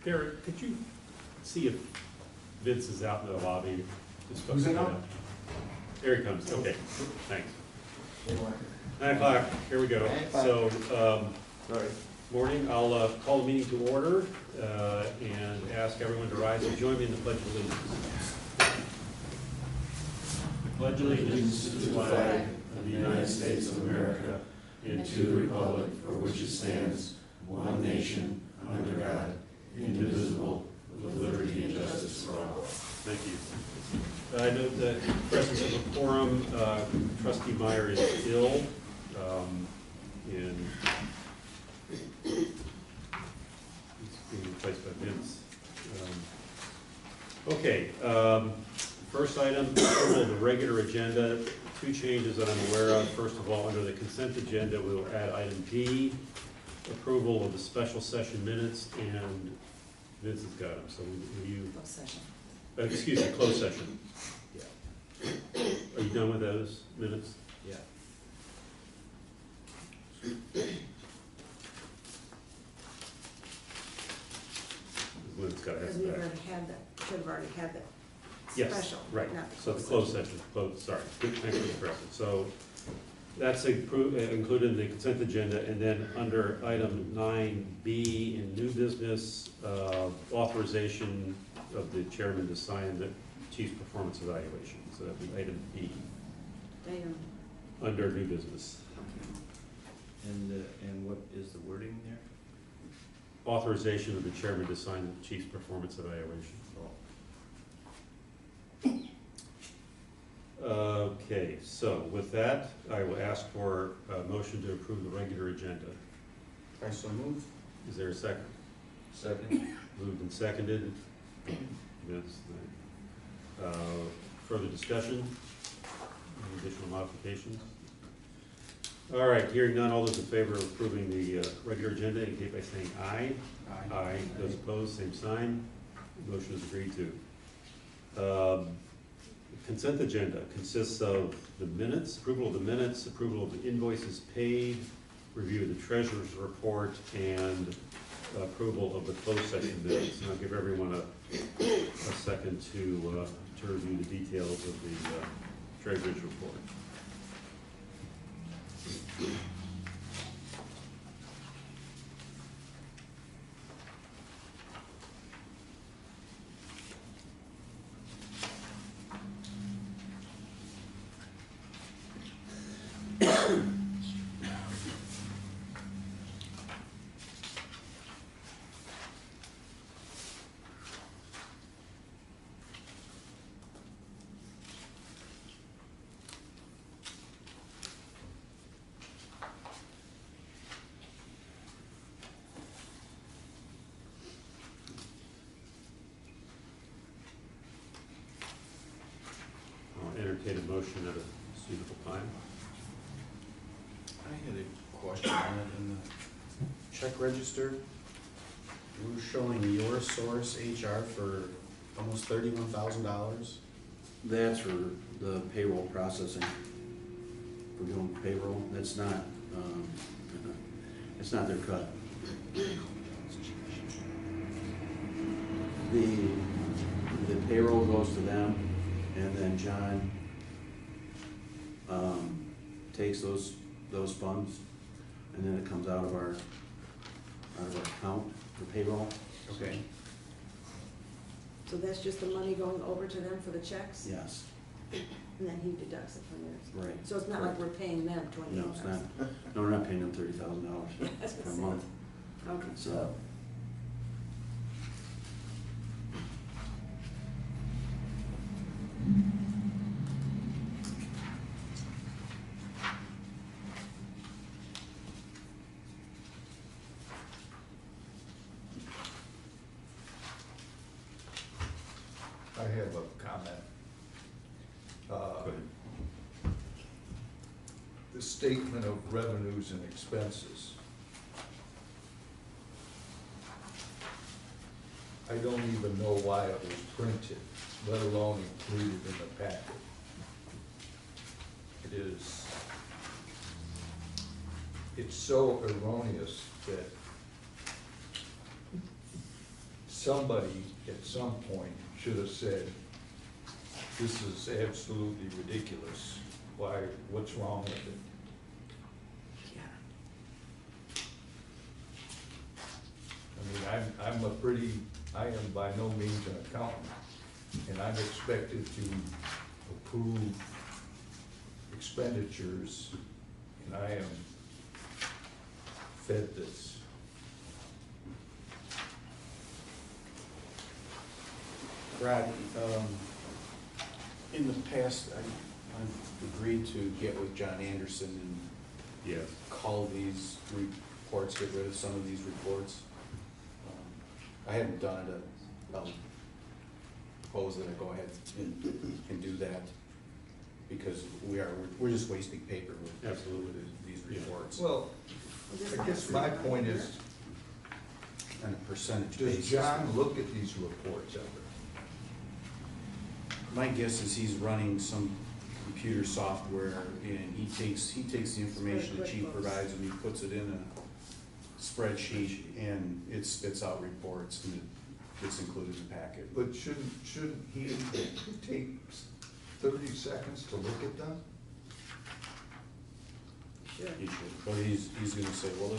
Derek, could you see if Vince is out in the lobby? Who's it now? There he comes, okay, thanks. 9 o'clock, here we go. So, Sorry. morning, I'll call the meeting to order and ask everyone to rise and join me in the Pledge of Allegiance. I pledge allegiance to the flag of the United States of America and to the republic for which it stands, one nation, under God, indivisible, with liberty and justice for all. Thank you. I note that in presence of a quorum, Trustee Meyer is ill, and he's being replaced by Vince. Okay, first item, approval of the regular agenda. Two changes that I'm aware of. First of all, under the consent agenda, we will add item D, approval of the special session minutes, and Vince has got them, so will you? Closed session. Excuse me, closed session. Yeah. Are you done with those minutes? Yeah. Lynn's got to have Because we've that. already had that, should have already had that Yes, special, right. not the So the closed closed session, sorry, good, thanks for the correction. So that's included in the consent agenda, and then under item 9B in new business, authorization of the chairman to sign the chief's performance evaluation. So that'd be item B, Damn. under new business. And what is the wording there? Authorization of the chairman to sign the chief's performance evaluation. Okay, so with that, I will ask for a motion to approve the regular agenda. I so moved. Is there a second? Second. Moved and seconded. Vince, further discussion? Any additional modifications? All right, hearing none, all those in favor of approving the regular agenda indicate by saying aye. Aye. Those opposed, same sign. Motion is agreed to. Consent agenda consists of the minutes, approval of the minutes, approval of the invoices paid, review of the treasurer's report, and approval of the closed session minutes. And I'll give everyone a second to review the details of the treasurer's report. I'll entertain a motion at a suitable time. I had a question on it in the check register. We're showing your source HR for almost $31,000. That's for the payroll processing. We're doing payroll, that's not, it's not their cut. The payroll goes to them, and then John, takes those funds, and then it comes out of our account for payroll. Okay. So that's just the money going over to them for the checks? Yes, And then he deducts it from theirs? right. So it's not like we're paying them $28? No, it's not, no, we're not paying them $30,000 That's what I a said. month, Okay. so. I have a comment. Go ahead. The statement of revenues and expenses. I don't even know why it was printed, let alone included in the packet. It's so erroneous that somebody at some point should have said, this is absolutely ridiculous. Why, what's wrong with it? Yeah. I mean, I am by no means an accountant, and I'm expected to approve expenditures, and I am fed this. Brad, in the past, I've agreed to get with John Anderson and Yes. cull these reports, get rid of some of these reports. I haven't done it, I'll propose that I go ahead and do that, because we're just wasting paper with Absolutely. these reports Well, I guess my point is, on a percentage does basis. John look at these reports ever? My guess is he's running some computer software, and he takes the information the chief QuickBooks. provides him, he puts it in a spreadsheet, and it spits out reports, and it gets included in the packet. But shouldn't he take 30 seconds to look at them? Sure. He should, but he's gonna say, well,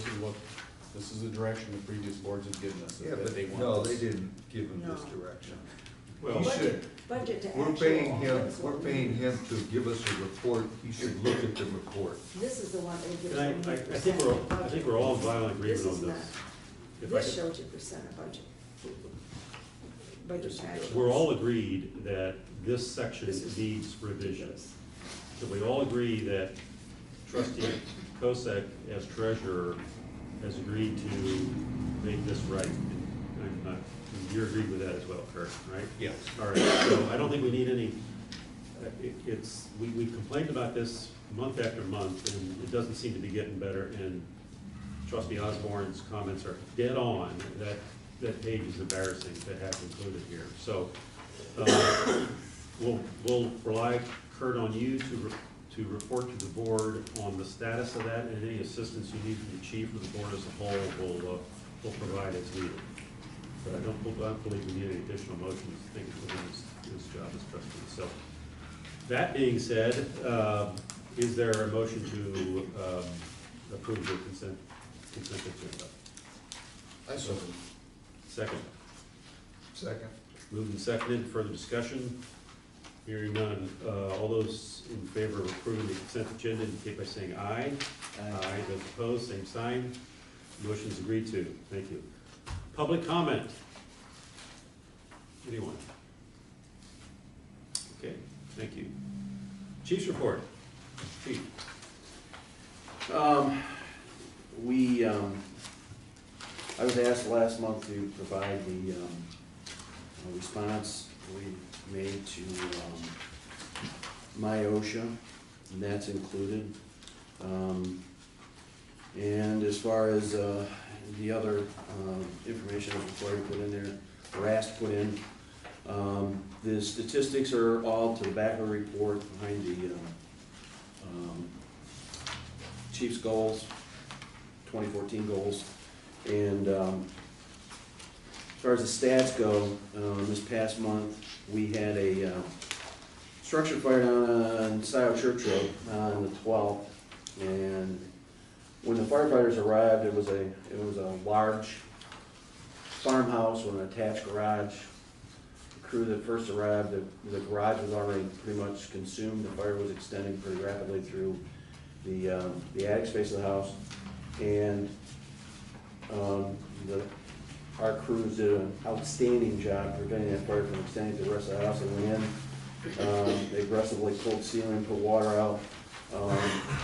this is the direction the previous boards have given us, Yeah, that but they want no, this. they didn't give him this No. direction. Well, He should, Budget to actual. we're paying him, that's we're what we paying need. him to give us a report, he should look at the report. This is the one that gives and you. I think we're all in violent agreement This is on not. this. If I This could- shows you percent of budget. Budget actuals. We're all agreed that this section This is needs revision. ridiculous. So we all agree that trustee Kosak, as treasurer, has agreed to make this right. And you agreed with that as well, Kurt, right? Yes. All right, so I don't think we need any, we complained about this month after month, and it doesn't seem to be getting better, and trustee Osborne's comments are dead on. That page is embarrassing to have included here. So, we'll rely, Kurt, on you to report to the board on the status of that, and any assistance you need from the chief or the board as a whole, we'll provide as needed. But I don't believe we need any additional motions. I think it's within his job as trustee. So, that being said, is there a motion to approve the consent agenda? I saw them. Second. Second. Moved and seconded. Further discussion? Hearing none. All those in favor of approving the consent agenda indicate by saying aye. Aye. Those opposed, same sign. Motion is agreed to. Thank you. Public comment? Anyone? Okay, thank you. Chief's report. Chief. I was asked last month to provide the response we made to MyOSHA, and that's included. And as far as the other information that was already put in there, or asked to put in, the statistics are all to the back of the report behind the chief's goals, 2014 goals. And as far as the stats go, this past month, we had a structure fire down on Scioto Church Road on the 12th. And when the firefighters arrived, it was a large farmhouse with an attached garage. The crew that first arrived, the garage was already pretty much consumed. The fire was extending pretty rapidly through the attic space of the house. And our crews did an outstanding job preventing that fire from extending to the rest of the house. They went in, they aggressively pulled ceiling, put water out.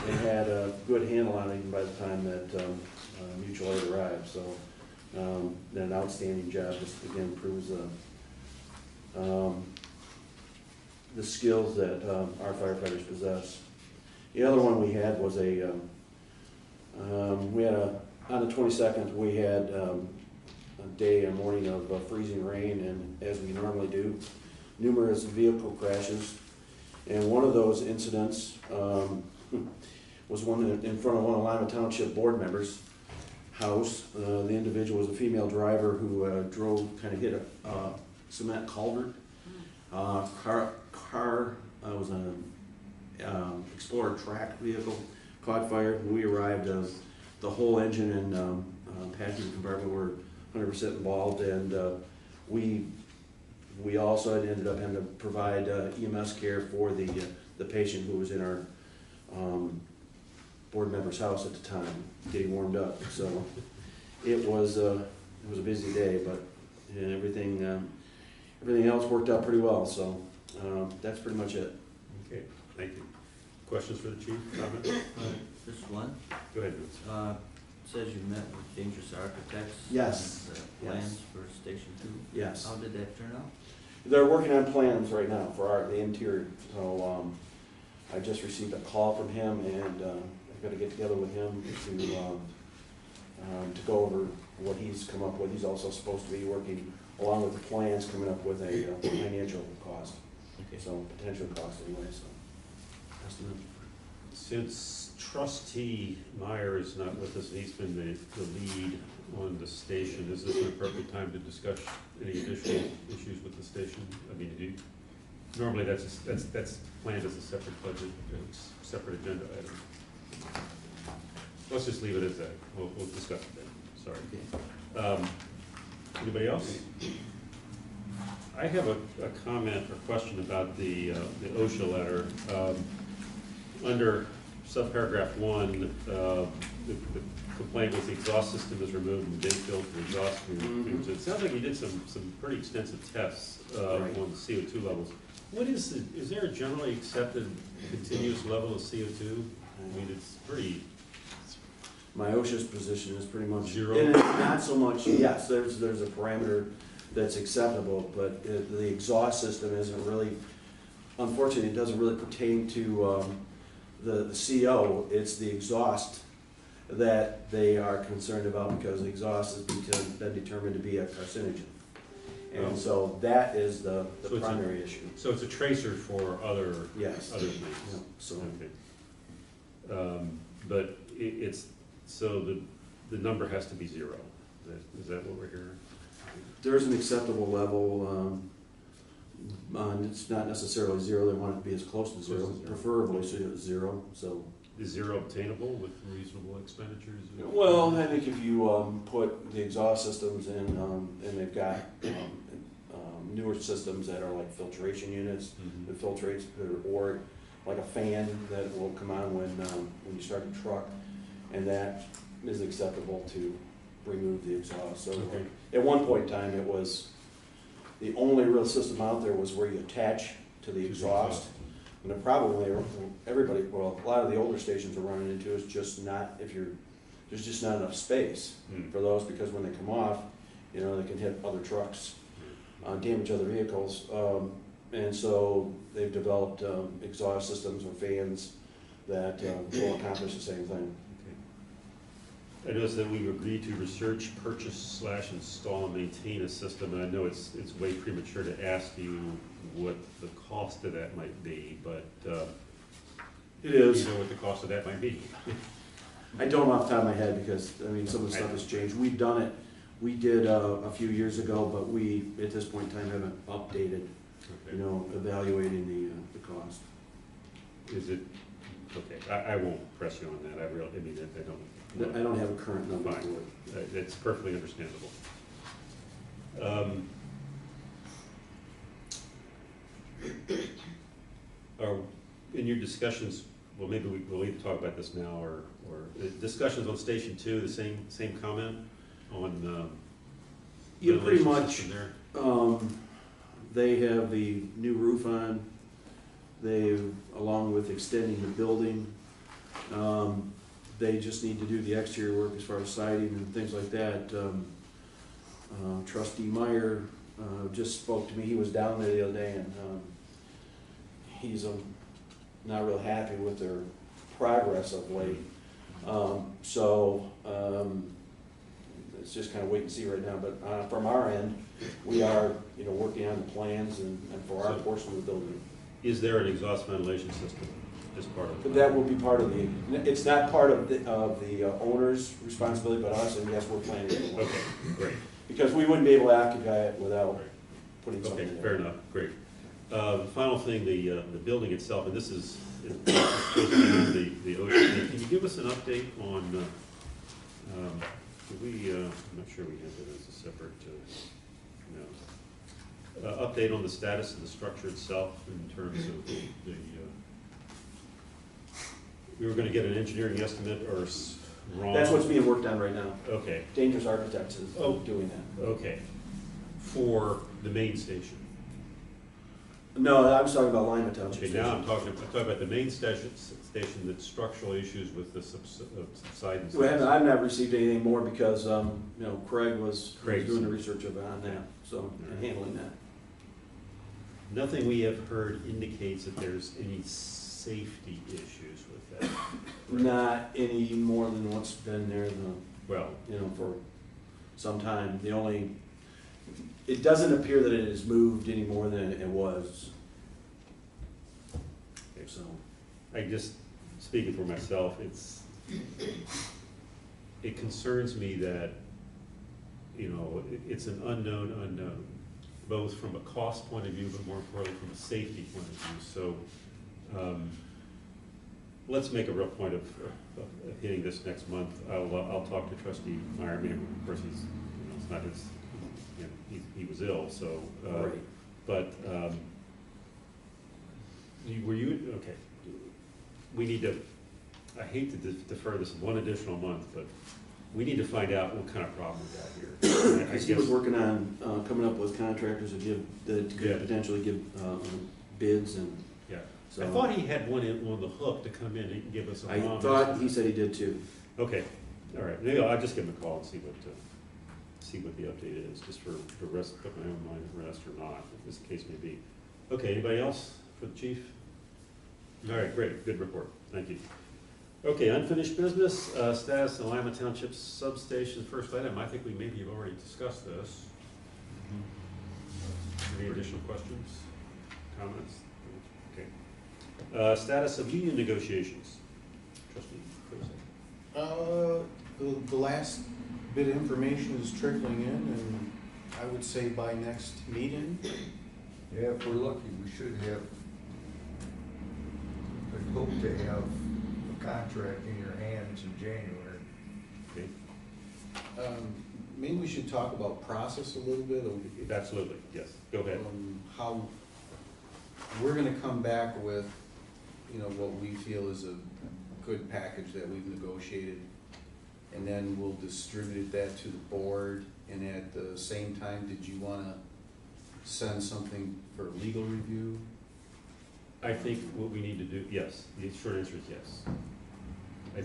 They had a good handle on it even by the time that mutual aid arrived. So did an outstanding job. Just again proves the skills that our firefighters possess. The other one we had was on the 22nd, we had a morning of freezing rain, and as we normally do, numerous vehicle crashes. And one of those incidents was one in front of one of Lima Township board members. house. The individual was a female driver who kind of hit a cement culvert. Car was an Explorer track vehicle, caught fire. When we arrived, the whole engine and passenger compartment were 100% involved, and we also ended up having to provide EMS care for the patient who was in our board member's house at the time, getting warmed up. So it was a busy day, but everything else worked out pretty well. So that's pretty much it. Okay, thank you. Questions for the chief? Comments? Just one. Go ahead, Vince. Says you met with Dangerous Architects. Yes. And, Yes. plans for Station 2. Yes. How did that turn out? They're working on plans right now for the interior. So I just received a call from him, and I've got to get together with him to go over what he's come up with. He's also supposed to be working along with the plans, coming up with a financial cost. Okay. So potential cost anyway. So estimate. Since trustee Meyer is not with us, he's been the lead on the station, is this an appropriate time to discuss any additional issues with the station? I mean, normally that's planned as a separate budget, separate agenda item. Let's just leave it as that. We'll discuss it then. Sorry. Anybody else? I have a comment or question about the OSHA letter. Under subparagraph 1, the complaint was the exhaust system is removed and bin filled for exhaust fumes. It sounds like you did some pretty extensive tests Right. on the CO2 levels. What is there a generally accepted continuous level of CO2? I mean, it's pretty. My OSHA's position is pretty much Zero? And it's not so much. Yes, there's a parameter that's acceptable, but the exhaust system isn't really. Unfortunately, it doesn't really pertain to the CO. It's the exhaust that they are concerned about, because the exhaust has been determined to be a carcinogen, and Oh. so that is the So it's a- primary issue. So it's a tracer for other Yes. other things. Yeah, so Okay. But it's so the number has to be 0. Is that what we're hearing? there's an acceptable level. It's not necessarily 0. They want it to be as close to 0, Close to 0. preferably 0. So. Is 0 obtainable with reasonable expenditures? Well, I think if you put the exhaust systems in, and they've got newer systems that are like filtration units Mhm. that filtrates, or like a fan that will come on when you start a truck, and that is acceptable to remove the exhaust. So Okay. at one point in time, it was the only real system out there was where you attach to the exhaust. And the problem everybody, well, a lot of the older stations are running into is just not, there's just not enough space Hmm. for those, because when they come off, they can hit other trucks, damage other vehicles. And so they've developed exhaust systems or fans that will accomplish the same thing. I noticed that we agreed to research, purchase / install and maintain a system, and I know it's way premature to ask you what the cost of that might be, but It is. you know what the cost of that might be? I don't off the top of my head, because, some of the stuff has changed. We've done it, we did a few years ago, but we, at this point in time, haven't updated, Okay. evaluating the cost. Is it, okay, I won't press you on that, I don't. I don't have a current number for Fine. it. That's perfectly understandable. In your discussions, well, maybe we'll either talk about this now, or discussions on Station 2, the same comment on Yeah, pretty ventilation much. system there? They have the new roof on. They've, along with extending the building, they just need to do the exterior work as far as siding and things like that. Trustee Meyer just spoke to me. He was down there the other day, and he's not real happy with their progress of late. It's just kind of wait and see right now. But from our end, we are, working on the plans and for our So- portion of the building. Is there an exhaust ventilation system? just part of But it. that will be part of the, it's not part of the owner's responsibility, but us, and yes, we're planning it. Okay, great. Because we wouldn't be able to occupy it without putting something Okay, in fair there. enough, great. The final thing, the building itself, and this is, it's supposed to be the ocean. Can you give us an update on, did we, I'm not sure we had that as a separate, no. Update on the status of the structure itself in terms of the, we were gonna get an engineering estimate or wrong? That's what's being worked on right now. Okay, Dangerous Architects is Oh. doing that. okay. For the main station. No, I was talking about Lima Township Okay, now I'm Station. talking about the main station that's structural issues with the subsidence. I've not received anything more because, Craig was Craig's- doing the research on that, so, and handling that. Nothing we have heard indicates that there's any safety issues with that. Not any more than what's been there, Well, for some time. It doesn't appear that it has moved any more than it was. So, I just, speaking for myself, it concerns me that, it's an unknown, both from a cost point of view, but more importantly from a safety point of view. So, let's make a real point of hitting this next month. I'll talk to Trustee Meyer. I mean, of course, it's not his, he was ill, so, Right. but, were you, okay. We need to, I hate to defer this one additional month, but we need to find out what kind of problem we got here. I Because he was guess- working on, coming up with contractors that Yeah. could potentially give, bids and, Yeah, so. I thought he had one on the hook to come in and give us a. I bomb thought he estimate. said he did too. Okay, all right, maybe I'll just give him a call and see what the update is, just for the rest, put my own mind at rest or not, if this case may be. Okay, anybody else for the chief? All right, great, good report, thank you. Okay, unfinished business, status of Lima Township substation, first item, I think we maybe have already discussed this. Any additional questions, comments? Okay. Status of union negotiations. Trustee Cruz. The last bit of information is trickling in, and I would say by next meeting. Yeah, if we're lucky, we should have, I'd hope to have a contract in your hands in January. Okay, Maybe we should talk about process a little bit of absolutely, yes, go ahead. how we're gonna come back with, what we feel is a good package that we've negotiated. And then we'll distribute that to the board, and at the same time, did you wanna send something for legal review? I think what we need to do, yes, the short answer is yes.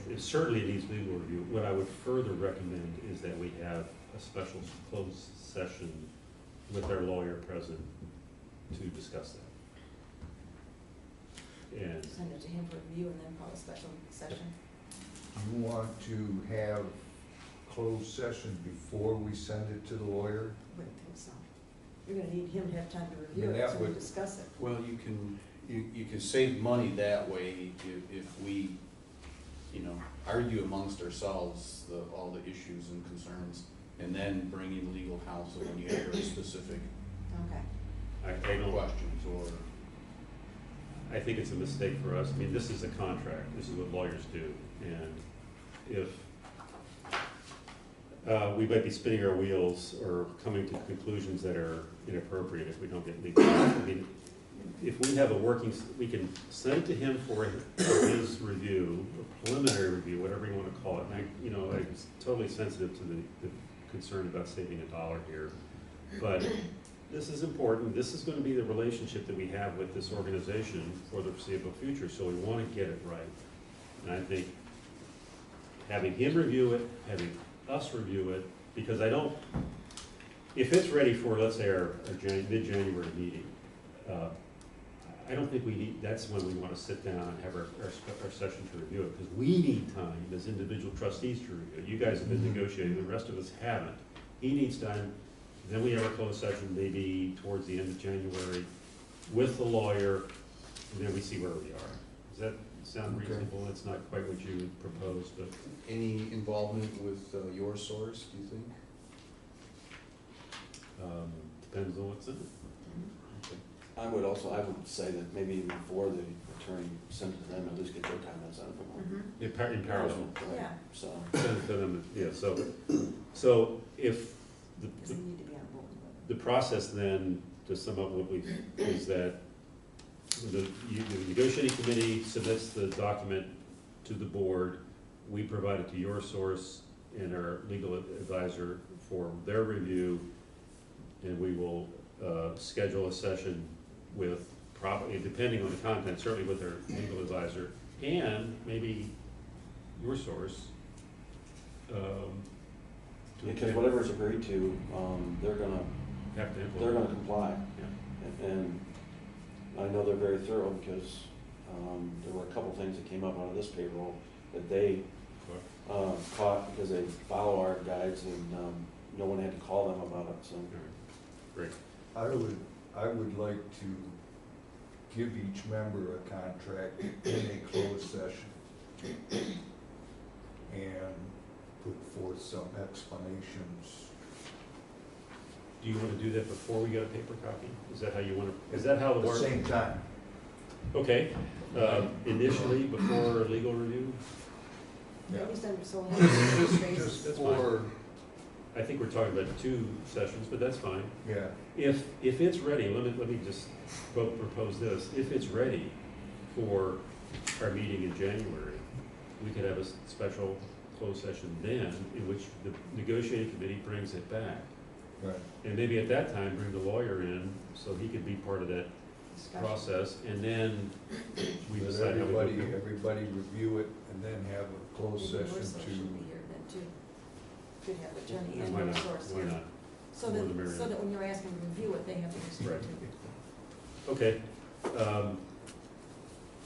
It certainly needs legal review. What I would further recommend is that we have a special closed session with our lawyer present to discuss that. And, Send it to him for review and then call a special session. You want to have closed session before we send it to the lawyer? Wouldn't think so. You're gonna need him to have time to review Yeah, it, that so we would- discuss it. Well, you can save money that way if we, argue amongst ourselves all the issues and concerns, and then bring in legal counsel when you have very specific Okay. I don't, questions or. I think it's a mistake for us. I mean, this is a contract, this is what lawyers do, and if, we might be spinning our wheels or coming to conclusions that are inappropriate if we don't get legal counsel. I mean, if we have we can send it to him for his review, a preliminary review, whatever you wanna call it. And I was totally sensitive to the concern about saving $1 here, but this is important. This is gonna be the relationship that we have with this organization for the foreseeable future, so we wanna get it right. And I think having him review it, having us review it, because if it's ready for, let's say, our mid-January meeting, I don't think that's when we wanna sit down and have our session to review it, because we need time as individual trustees to review it. You guys have been negotiating, the rest of us haven't. He needs time. Then we have a closed session maybe towards the end of January with the lawyer, and then we see where we are. Does that sound Okay. reasonable. It's not quite what you proposed, but Any involvement with your source, do you think? depends on what's in it. I would say that maybe even before the attorney sent it to them, at least get their comments on it. In parallel. Right, Yeah. So, Send it to them, yeah, so if Because they need to be on board with it. the process then, to sum up what we, is that the negotiating committee submits the document to the board, we provide it to your source and our legal advisor for their review, and we will schedule a session with, probably, depending on the content, certainly with our legal advisor, and maybe your source. because whatever's agreed to, they're gonna Have to implement. comply. Yeah. And I know they're very thorough because, there were a couple things that came up out of this payroll that they, caught because they follow our guides and, no one had to call them about it, so. All right. Great. I would like to give each member a contract in a closed session and put forth some explanations. Do you want to do that before we get a paper copy? Is that how you want to, is that how the At the work? same time. Okay, initially, before legal review, Maybe some, so. Just That's for, I think we're talking about 2 sessions, but that's fine. yeah, If it's ready, let me just propose this, if it's ready for our meeting in January, we could have a special closed session then, in which the negotiating committee brings it back. right. And maybe at that time, bring the lawyer in, so he could be part of that Discussion. process, and then we Let decide how we go. everybody review it and then have a closed Maybe session Marcel should to, be here then too. Could have attorney And and why not? resource Why here. not? So More the that, merrier. so that when you're asking to review it, they have the history Right. too. Okay.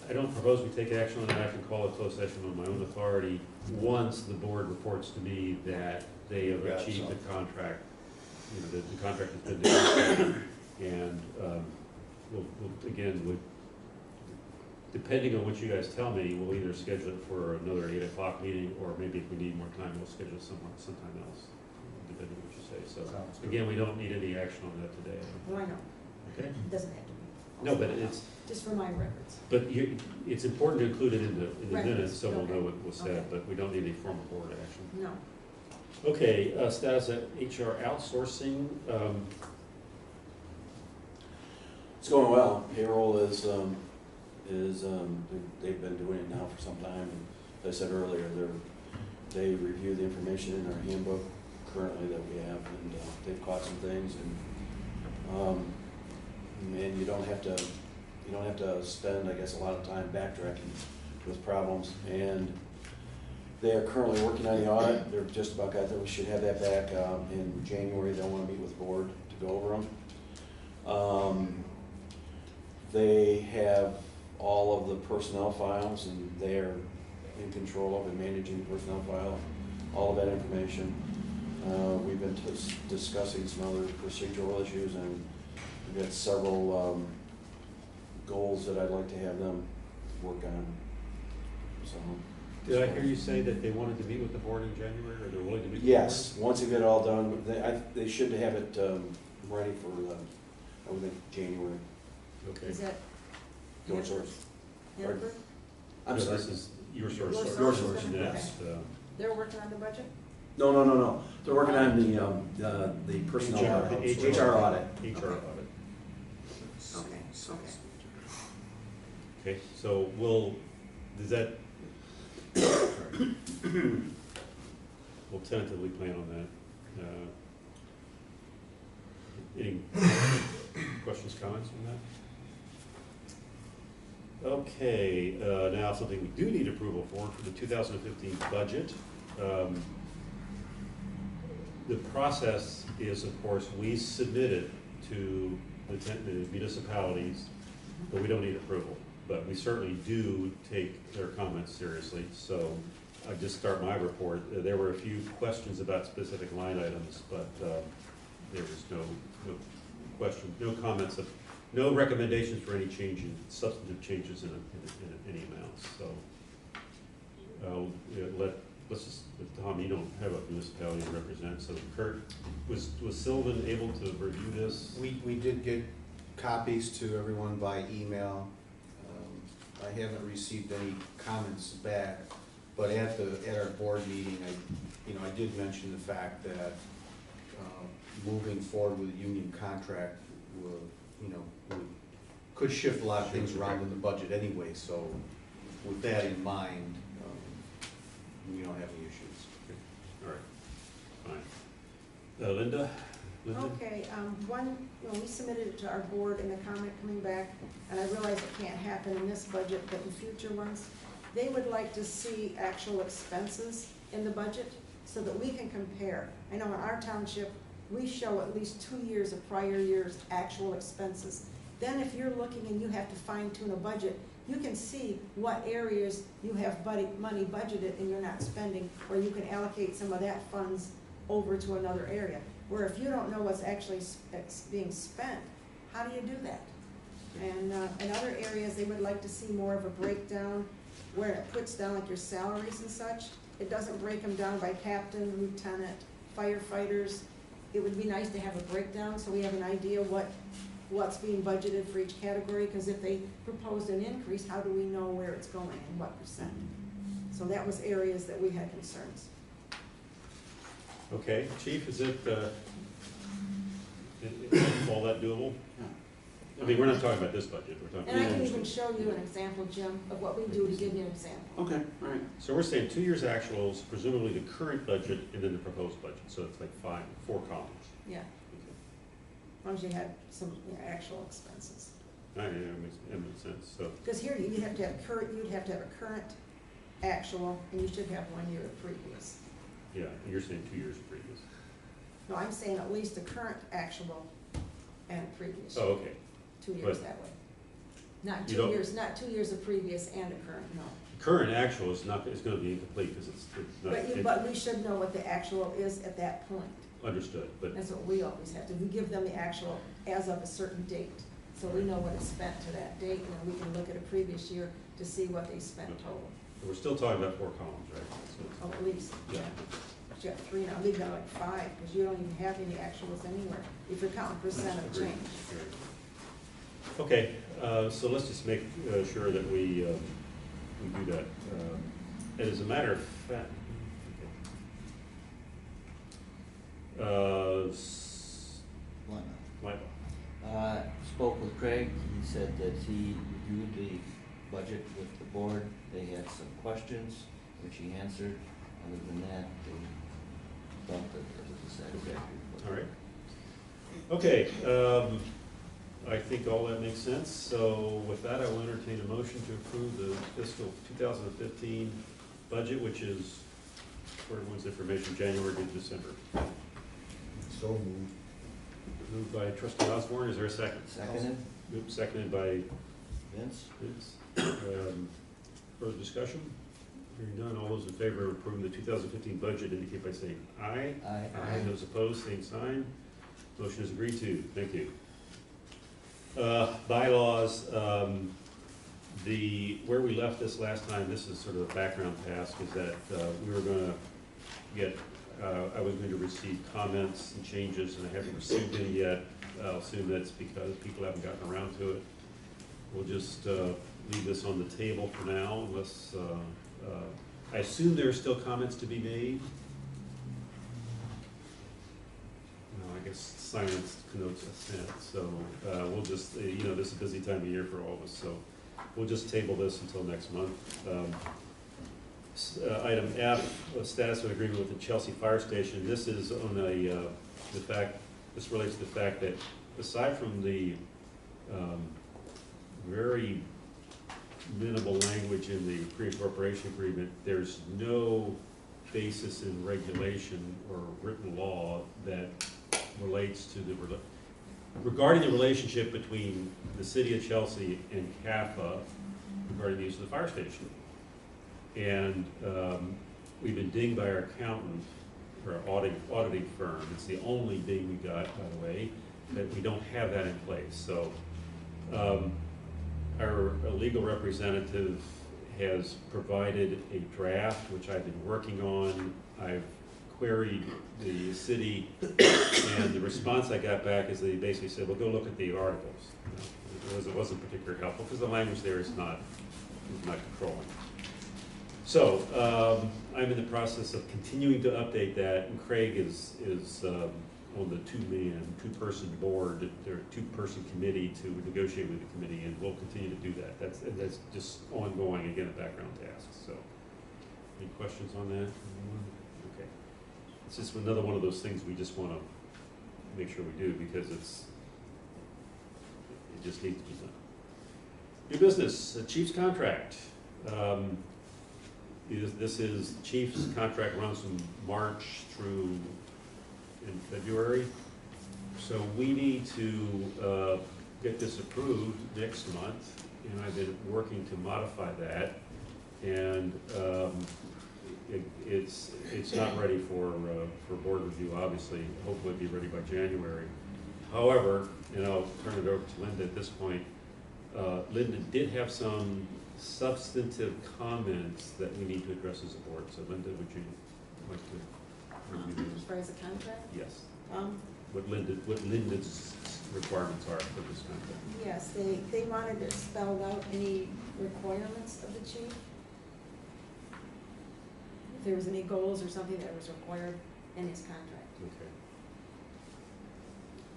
I don't propose we take action on that. I can call a closed session on my own authority once the board reports to me that they have Got achieved the something. contract. You know, the contract has been negotiated, and we'll, depending on what you guys tell me, we'll either schedule it for another 8 o'clock meeting, or maybe if we need more time, we'll schedule sometime else, depending on what you say. So, sounds good. again, we don't need any action on that today, Well, I know, okay? it doesn't have to be. No, but it's, Just for my records. but it's important to include it in the Right. minutes, so we'll know Okay. what was said, Okay. but we don't need any formal board action. No. Okay, status of HR outsourcing, It's going well. Payroll is, they've been doing it now for some time, and as I said earlier, they review the information in our handbook currently that we have, and they've caught some things, and you don't have to spend, I guess, a lot of time backtracking with problems, and they are currently working on the audit. They're just about got there. We should have that back in January. They'll want to meet with the board to go over them. They have all of the personnel files, and they're in control of and managing the personnel file, all of that information. We've been discussing some other procedural issues, and we've got several goals that I'd like to have them work on. So. did I hear you say that they wanted to meet with the board in January, or they're willing to meet with the board? Yes, once they get it all done, they should have it ready for, I would think, January. Okay. Is that Your source. Hannaford? I'm No, sorry. this is your source. Your source. Next, They're working on the budget? No. They're working on the personnel, HR audit. HR audit. Okay, okay. Okay, so does that, we'll tentatively plan on that. Any questions, comments on that? Okay, now something we do need approval for the 2015 budget. The process is, of course, we submit it to the municipalities, but we don't need approval. But we certainly do take their comments seriously, so I just start my report. There were a few questions about specific line items, but there was no question, no comments no recommendations for any change in, substantive changes in any amounts, so. Let's just, Tom, you don't have a municipality to represent, so Kurt, was Sylvan able to review this? We did get copies to everyone by email. I haven't received any comments back, but at our board meeting, I did mention the fact that, moving forward with a union contract could shift a lot of things around in the budget anyway, so with that in mind, we don't have any issues. All right, fine. Linda? Okay, we submitted it to our board and a comment coming back, and I realize it can't happen in this budget, but in future ones, they would like to see actual expenses in the budget so that we can compare. I know in our township, we show at least 2 years of prior years' actual expenses. Then if you're looking and you have to fine tune a budget, you can see what areas you have money budgeted and you're not spending, or you can allocate some of that funds over to another area. Where if you don't know what's actually being spent, how do you do that? And in other areas, they would like to see more of a breakdown where it puts down like your salaries and such. It doesn't break them down by captain, lieutenant, firefighters. It would be nice to have a breakdown so we have an idea what's being budgeted for each category, because if they proposed an increase, how do we know where it's going and what percent? So that was areas that we had concerns. Okay, Chief, is it all that doable? I mean, we're not talking about this budget, we're talking. And I can even show you an example, Jim, of what we do to give you an example. Okay, all right. So we're saying 2 years actuals, presumably the current budget, and then the proposed budget, so it's like 4 columns. Yeah, as long as you had some actual expenses. That makes sense, so, Because here you'd have to have a current actual, and you should have 1 year of previous. yeah, and you're saying 2 years previous. No, I'm saying at least a current actual and previous. Oh, okay. 2 years But that way. Not you 2 don't- years, not 2 years of previous and a current, no. Current actual is not, is gonna be incomplete, because it's not. But we should know what the actual is at that point. Understood, but, That's what we always have to. We give them the actual as of a certain date. So we know what is spent to that date, and then we can look at a previous year to see what they spent total. we're still talking about 4 columns, right? Oh, at least, yeah. Yeah. But you got 3 now, leave out like 5, because you don't even have any actuals anywhere, if you're counting percent of Agreed. change. Okay, so let's just make sure that we do that. And as a matter of fact, One. Lila. Spoke with Craig, he said that he reviewed the budget with the board, they had some questions, which he answered. Other than that, they felt that it was a satisfactory. All right. Okay, I think all that makes sense. So with that, I will entertain a motion to approve the fiscal 2015 budget, which is, for everyone's information, January to December. So moved. Moved by trustee Osborne, is there a second? Seconded, Moved, seconded by Vince? Vince. Further discussion? Hearing none, all those in favor of approving the 2015 budget indicate by saying aye. Aye. Those opposed, same sign. Motion is agreed to. Thank you. Bylaws, where we left this last time, this is sort of a background task, is that we were gonna get, I was going to receive comments and changes, and I haven't received any yet. I'll assume that's because people haven't gotten around to it. We'll just leave this on the table for now, unless, I assume there are still comments to be made. I guess silence connotes assent, so we'll just, this is a busy time of year for all of us, so we'll just table this until next month. Item F, status of agreement with the Chelsea Fire Station. This is on this relates to the fact that aside from the very minimal language in the pre-incorporation agreement, there's no basis in regulation or written law that relates to regarding the relationship between the city of Chelsea and CAFA regarding the use of the fire station. And we've been dinged by our accountant, or our auditing firm. It's the only ding we got, by the way, that we don't have that in place. So Our legal representative has provided a draft, which I've been working on. I've queried the city, and the response I got back is they basically said, well, go look at the articles. You know, it wasn't particularly helpful, because the language there is not controlling. So, I'm in the process of continuing to update that, and Craig is on the two-person board, or two-person committee to negotiate with the committee, and we'll continue to do that. That's just ongoing, again, a background task, so. Any questions on that? Okay. It's just another one of those things we just wanna make sure we do, because it just needs to be done. New business, Chief's contract. This is, Chief's contract runs from March through in February. So we need to get this approved next month, and I've been working to modify that. And it's not ready for board review, obviously. Hopefully it'll be ready by January. However, and I'll turn it over to Linda at this point. Linda did have some substantive comments that we need to address as a board. So Linda, would you like to review As those? far as the contract? Yes. Um, What Linda's requirements are for this contract. Yes, they wanted it spelled out, any requirements of the chief. If there was any goals or something that was required in his contract. Okay.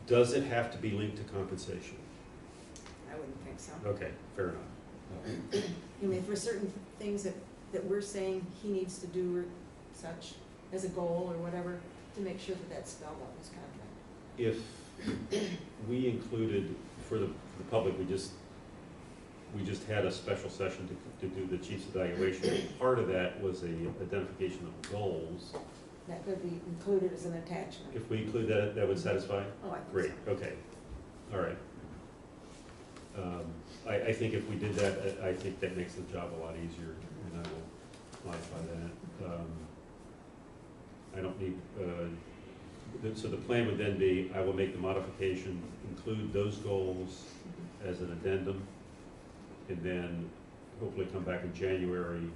Does it have to be linked to compensation? I wouldn't think so. Okay, fair enough. I mean, for certain things that we're saying he needs to do or such as a goal or whatever, to make sure that that's spelled out in his contract. If we included, for the public, we just had a special session to do the chief's evaluation. Part of that was a identification of goals. That could be included as an attachment. If we include that, that would satisfy? Oh, I think Great, so. okay, all right. I think if we did that, I think that makes the job a lot easier, and I will modify that. I don't need, so the plan would then be, I will make the modification, include those goals as an addendum, and then hopefully come back in January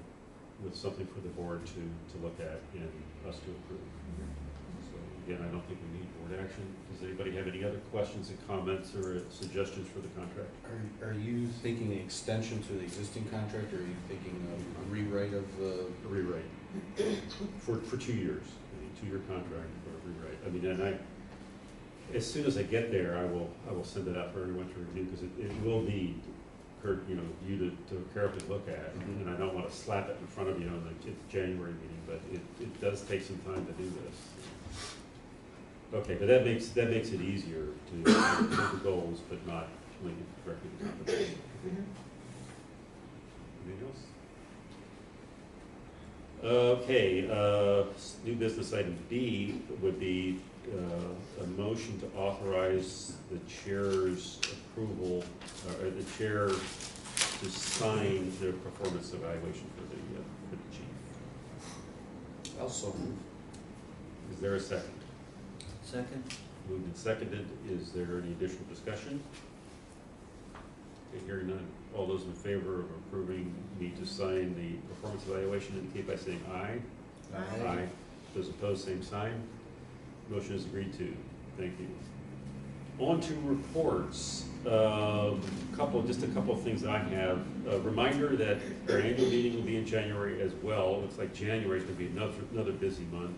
with something for the board to look at and us to approve. So again, I don't think we need board action. Does anybody have any other questions and comments or suggestions for the contract? Are you thinking an extension to the existing contract, or are you thinking a rewrite of the? A rewrite for 2 years, a 2-year contract for a rewrite. I mean, and as soon as I get there, I will send it out for everyone to review, because it will need, Kurt, you to carefully look at, and I don't want to slap it in front of you in the January meeting, but it does take some time to do this. Okay, but that makes it easier to look at the goals, but not link it directly to compensation. Anything else? Okay, new business item B would be a motion to authorize the chair's approval, or the chair to sign the performance evaluation for the chief. Also move. Is there a second? Second? Moved and seconded. Is there any additional discussion? Okay, hearing none. All those in favor of approving me to sign the performance evaluation indicate by saying aye. Aye. Those opposed, same sign. Motion is agreed to. Thank you. On to reports. Just a couple of things that I have. A reminder that our annual meeting will be in January as well. It looks like January is going to be another busy month.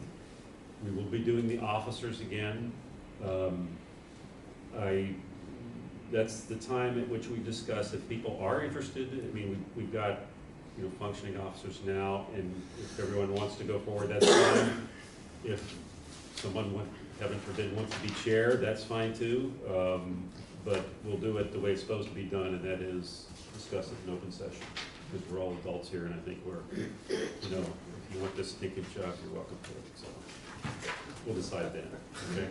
We will be doing the officers again. That's the time at which we discuss if people are interested. I mean, we've got functioning officers now, and if everyone wants to go forward, that's fine. If someone, heaven forbid, wants to be chair, that's fine too. But we'll do it the way it's supposed to be done, and that is discuss it in open session, because we're all adults here, and I think if you want this stinking job, you're welcome to it. So we'll decide then. Okay.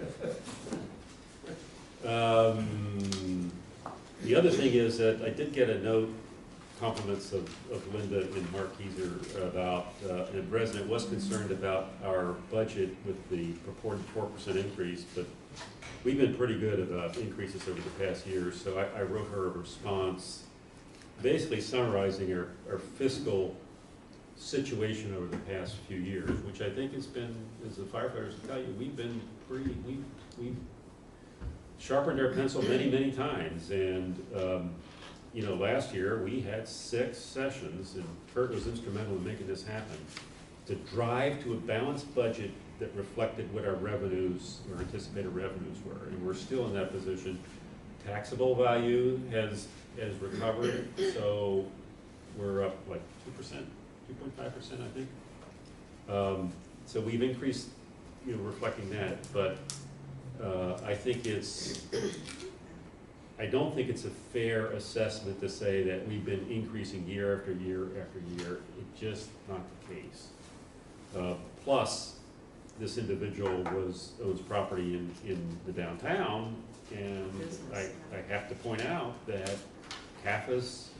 The other thing is that I did get a note compliments of Linda and Mark Keiser about, and the resident was concerned about our budget with the purported 4% increase, but we've been pretty good about increases over the past year, so I wrote her a response, basically summarizing our fiscal situation over the past few years, which I think has been, as the firefighters tell you, we've been pretty, we've sharpened our pencil many, many times, and, you know, last year, we had 6 sessions, and Kurt was instrumental in making this happen, to drive to a balanced budget that reflected what our revenues, or anticipated revenues were, and we're still in that position. Taxable value has recovered, so we're up, like, 2%, 2.5%, I think. So we've increased, you know, reflecting that, but I think I don't think it's a fair assessment to say that we've been increasing year after year after year. It's just not the case. Plus, this individual owns property in the downtown, and I have to point out that CAFA's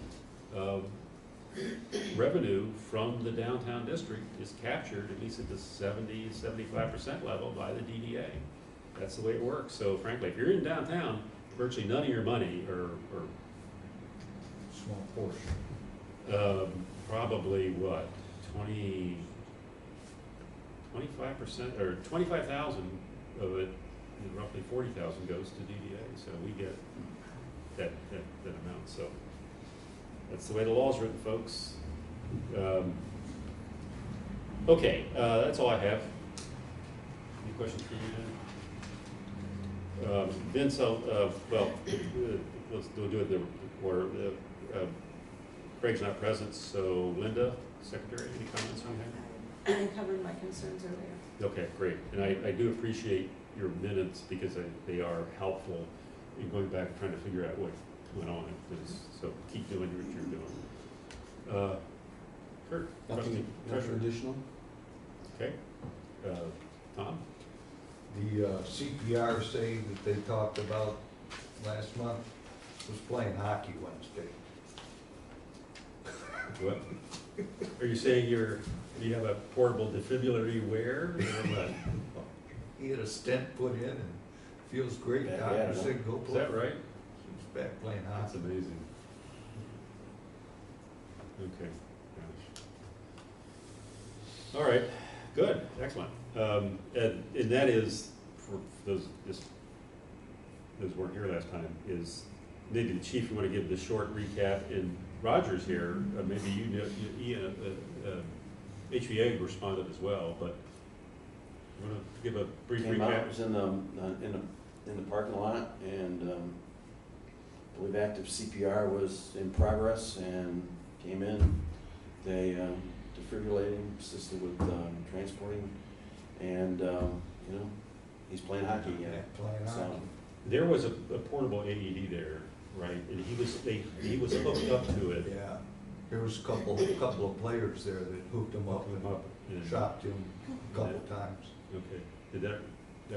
revenue from the downtown district is captured at least at the 70-75% level by the DDA. That's the way it works. So frankly, if you're in downtown, virtually none of your money, or Small portion. probably what, 25%, or 25,000 of it, roughly 40,000 goes to DDA. So we get that amount. So that's the way the law's written, folks. Okay, that's all I have. Any questions for me, Dan? Vince, well, we'll do it the order. Craig's not present, so Linda, Secretary, any comments you have? I covered my concerns earlier. Okay, great. And I do appreciate your minutes because they are helpful in going back and trying to figure out what went on. So keep doing what you're doing. Kurt? Nothing additional? Okay. Tom? The CPR say that they talked about last month was playing hockey Wednesday. What? Are you saying you have a portable defibrillatory wear, or what? He had a stent put in and feels great. Yeah, Doctor yeah. said go Is play. that right? He's back playing That's hockey. amazing. Okay, gosh. All right, good, excellent. And that is, for those weren't here last time, is maybe the chief, you want to give the short recap, and Roger's here, maybe you know, HVA responded as well, but you want to give a brief Came out, recap? was in the parking lot, and I believe active CPR was in progress and came in. They defibrillating, assisted with transporting, and you know, he's playing hockey again. Playing So, hockey. There was a portable AED there, right? And he was hooked up to it. Yeah, there was a couple of players there that hooked him up and and- shocked him a couple times. Okay, did that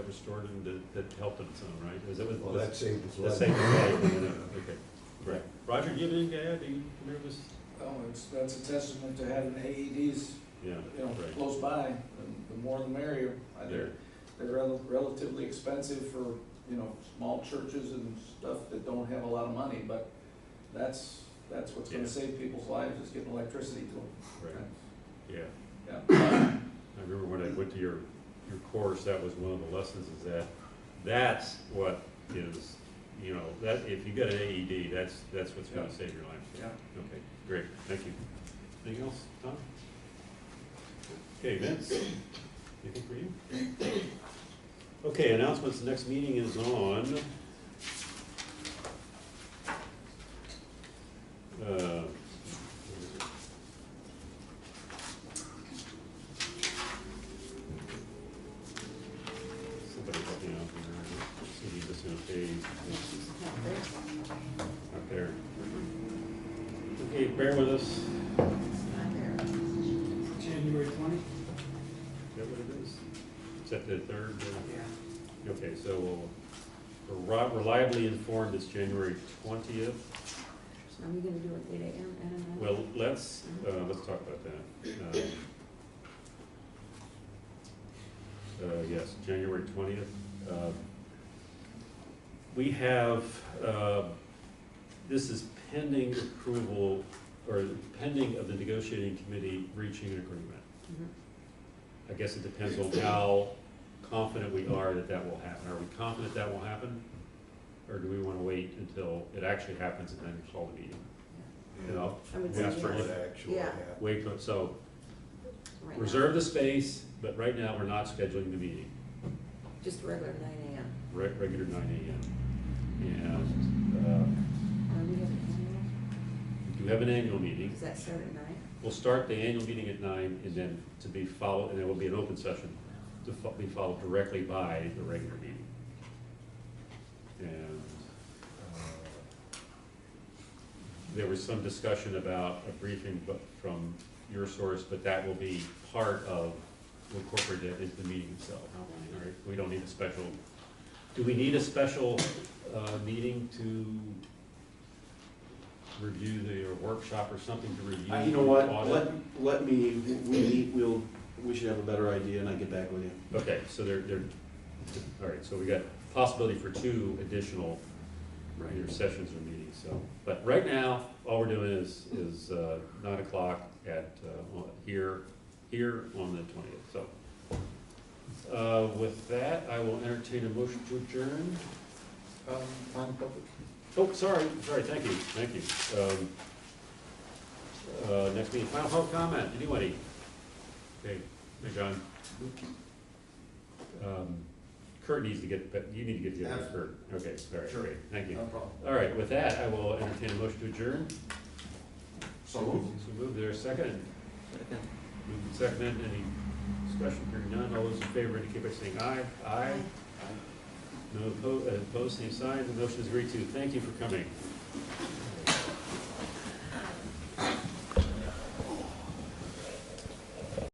restored him, that helped him some, right? Is that what? Well, that saved his That life. saved his life, okay, right. Roger, do you have anything to add? Do you remember this? Oh, that's a testament to having AEDs, Yeah, you know, right. close by, the more the merrier. There. They're relatively expensive for, you know, small churches and stuff that don't have a lot of money, but that's what's Yeah. gonna save people's lives, is getting electricity to them. Right, yeah. Yeah. I remember when I went to your course, that was one of the lessons, is that's what is, you know, that, if you get an AED, that's what's gonna Yeah. save your life. Yeah. Okay, great, thank you. Anything else, Tom? Okay, Vince, anything for you? Okay, announcements, the next meeting is on, where is it? Somebody help me out here, see this in a page, up there. Okay, bear with us. Not there. January 20? Is that what it is? Is that the third? Yeah. Okay, so we're reliably informed it's January 20th. Are we gonna do an 8 AM and a 9? Well, let's talk about that. Yes, January 20th. We have, this is pending approval, or pending of the negotiating committee reaching an agreement. Mhm. I guess it depends on how confident we are that that will happen. Are we confident that will happen? Or do we want to wait until it actually happens and then call the meeting? You know, I would we say ask for yes. What actually Yeah. happened. wait, so Right now. reserve the space, but right now, we're not scheduling the meeting, Just a regular 9 AM. regular 9 AM. And We have an annual, we do have an annual meeting. does that start at 9? We'll start the annual meeting at 9 and then to be followed, and there will be an open session to be followed directly by the regular meeting. And there was some discussion about a briefing from your source, but that will be part of, we'll incorporate that into the meeting itself. All right, we don't need a special, do we need a special meeting to review the, or workshop or something to review? You know what, the audit? let me, we should have a better idea and I get back with you. Okay, so they're, all right, so we got possibility for 2 additional either sessions or meetings, so. But right now, all we're doing is 9 o'clock at, here on the 20th, so. With that, I will entertain a motion to adjourn. Non-public? Oh, sorry, thank you. Next meeting, final public comment, anybody? Okay, hey, John. Kurt needs to get, you need to get together with Kurt. Okay, all right, Sure. great, thank you. No problem. All right, with that, I will entertain a motion to adjourn. So moved. So moved, there a second? Second. Moved and seconded, any discussion, hearing none, all those in favor indicate by saying aye. Aye. No opposed, same sign, the motion is agreed to, thank you for coming.